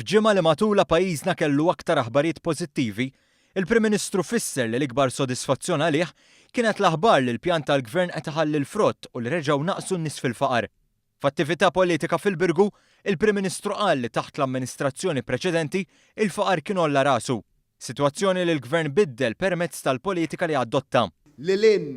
F'ġimgħa li matula pajjiżna kellu aktar aħbarijiet pożittivi, il-Prim Ministru fisser li l-ikbar sodisfazzjon għalih kienet l-aħbar li l-pjan tal-Gvern qed iħalli l-frott u li reġgħu naqsu n-nies fil-faqar. F'attività politika fil-Birgu, il-Prim Ministru qal li taħt l-amministrazzjoni preċedenti il-faqar kien olla rasu. Sitwazzjoni li l-Gvern biddel permezz tal-politika li adotta. Lilin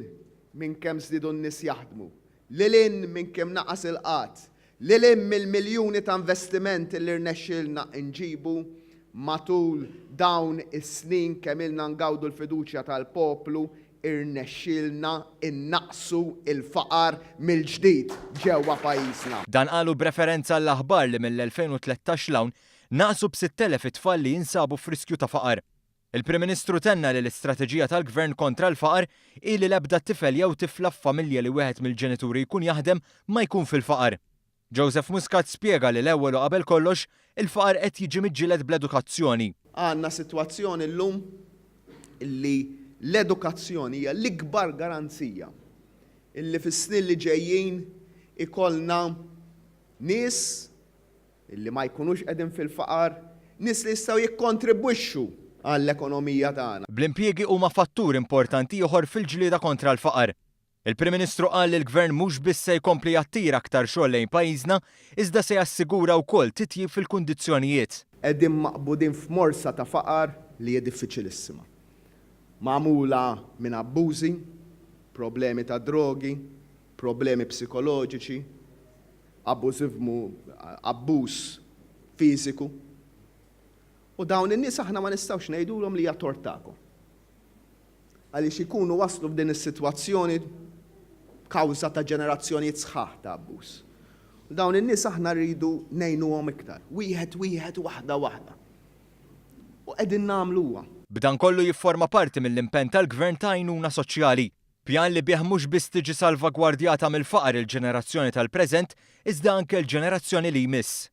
minn kemm żdiedu n-nies jaħdmu, lilin minn kemm naqas il-qatt, lilin mill-miljuni ta' investimenti li rnexxilna nġibu matul dawn is-snin kemm ilna ngawdu l-fiduċja tal-poplu irnexxilna innaqsu il-faqar mill-ġdid ġewwa pajjiżna. Dan qalu b'referenza għall-aħbar li mill-2013 l-hawn naqsu b'6,000 it-tfal li jinsabu f'riskju ta' faqar. Il-Prim Ministru tenna li l-istrateġija tal-Gvern kontra l-faqar ili l-ebda tifel jew tifla f'familja li wieħed mill-ġenituri jkun jaħdem ma jkun fil-faqar. Joseph Muscat spjega li l-ewwel u qabel kollox il-faqar qed jiġi miġġieled bl-edukazzjoni. Għandna sitwazzjoni llum illi l-edukazzjoni hija l-ikbar garanzija illi fis-snin li ġejjin ikollna nies illi ma jkunux qegħdin fil-faqar, nies li jistgħu jikkontribwixxu għall-ekonomija tagħna. Bl-impjiegi huma fattur importanti ieħor fil-ġlieda kontra l-faqar. Il-Prim Ministru qal li l-Gvern mhux biss se jkompli jattira aktar xogħol lejn pajjiżna, iżda se jassigura wkoll titjib fil-kundizzjonijiet. Qegħdin maqbudin f'morsa ta' faqar li hija diffiċilissima. Magħmula minn abbużi, problemi ta' drogi, problemi psikoloġiċi, abbuż fiżiku. U dawn in-nies aħna ma nistgħux ngħidulhom li hija tort tagħkom. Għaliex ikunu waslu f'din is-sitwazzjoni kawża ta' ġenerazzjonijiet sħaħ ta' abbuż. Dawn in-nies aħna rridu ngħinuhom iktar, wieħed waħda. U qegħdin nagħmluha. B'dan kollu jifforma parti mill-impenn tal-Gvern ta' għajnuna soċjali. Pjan li bih mhux biss tiġi salvagwardjata mill-faqar il-ġenerazzjoni tal-preżent, iżda anke l-ġenerazzjoni li jmiss.